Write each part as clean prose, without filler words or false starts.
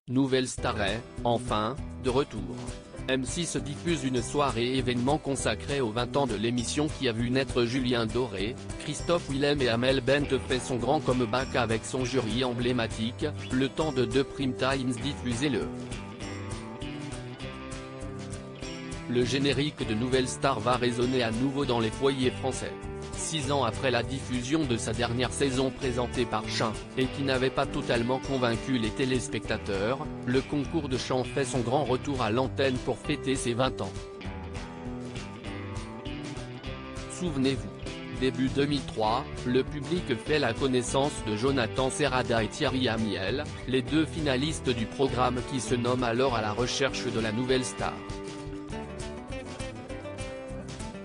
Nouvelle Star est, enfin, de retour. M6 diffuse une soirée événement consacrée aux 20 ans de l'émission qui a vu naître Julien Doré, Christophe Willem et Amel Bent fait son grand comeback avec son jury emblématique, le temps de deux prime times diffusés Le générique de Nouvelle Star va résonner à nouveau dans les foyers français. 6 ans après la diffusion de sa dernière saison présentée par Chin, et qui n'avait pas totalement convaincu les téléspectateurs, le concours de chant fait son grand retour à l'antenne pour fêter ses 20 ans. Souvenez-vous. Début 2003, le public fait la connaissance de Jonathan Serrada et Thierry Amiel, les deux finalistes du programme qui se nomme alors À la recherche de la nouvelle star.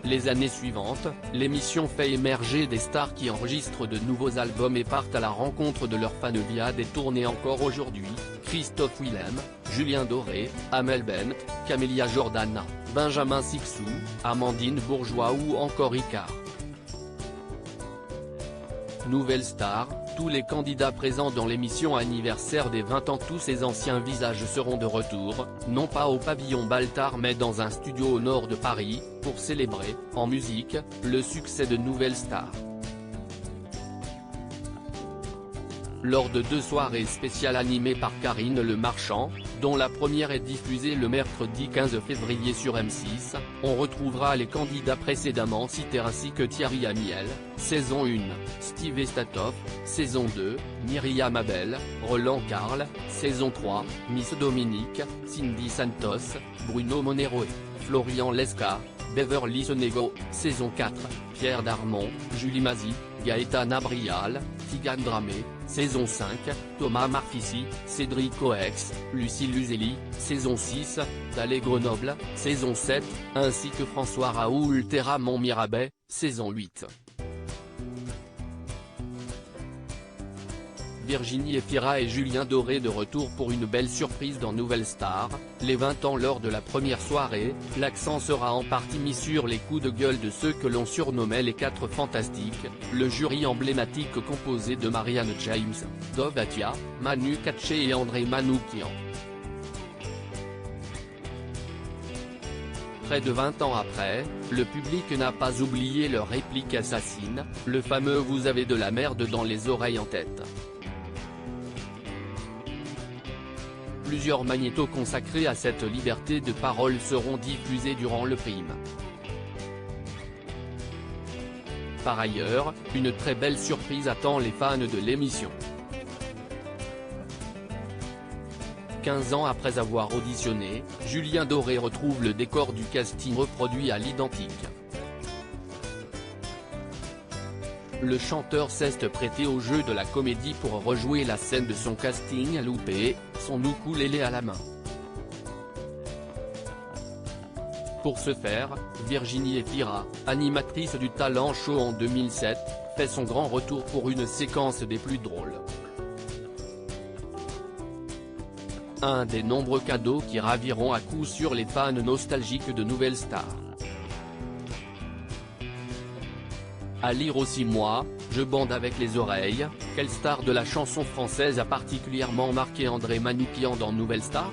Les années suivantes, l'émission fait émerger des stars qui enregistrent de nouveaux albums et partent à la rencontre de leurs fans via des tournées encore aujourd'hui, Christophe Willem, Julien Doré, Amel Bent, Camélia Jordana, Benjamin Sixou, Amandine Bourgeois ou encore Icare. Nouvelle Star, tous les candidats présents dans l'émission anniversaire des 20 ans, tous ces anciens visages seront de retour, non pas au pavillon Baltard mais dans un studio au nord de Paris, pour célébrer, en musique, le succès de Nouvelle Star. Lors de 2 soirées spéciales animées par Karine Le Marchand, dont la première est diffusée le mercredi 15 février sur M6, on retrouvera les candidats précédemment cités ainsi que Thierry Amiel, saison 1, Steve Estatoff, saison 2, Myriam Abel, Roland Carl, saison 3, Miss Dominique, Cindy Santos, Bruno Monero et Florian Lescar, Beverly Sonego, saison 4, Pierre Darmon, Julie Mazie, Gaëtana Brial, Tigane Dramé, saison 5, Thomas Marfissi, Cédric Coex, Lucie Luzelli, saison 6, Dalé Grenoble, saison 7, ainsi que François Raoul Ramon Mirabet, saison 8. Virginie Efira et Julien Doré de retour pour une belle surprise dans Nouvelle Star, les 20 ans. Lors de la première soirée, l'accent sera en partie mis sur les coups de gueule de ceux que l'on surnommait les 4 fantastiques, le jury emblématique composé de Marianne James, Dov Atia, Manu Katché et André Manoukian. Près de 20 ans après, le public n'a pas oublié leur réplique assassine, le fameux « vous avez de la merde dans les oreilles » en tête. Plusieurs magnétos consacrés à cette liberté de parole seront diffusés durant le prime. Par ailleurs, une très belle surprise attend les fans de l'émission. 15 ans après avoir auditionné, Julien Doré retrouve le décor du casting reproduit à l'identique. Le chanteur s'est prêté au jeu de la comédie pour rejouer la scène de son casting loupé, son ukulélé à la main. Pour ce faire, Virginie Efira, animatrice du Talent Show en 2007, fait son grand retour pour une séquence des plus drôles. Un des nombreux cadeaux qui raviront à coup sûr les fans nostalgiques de Nouvelle Star. À lire aussi moi, je bande avec les oreilles, quelle star de la chanson française a particulièrement marqué André Manoukian dans Nouvelle Star ?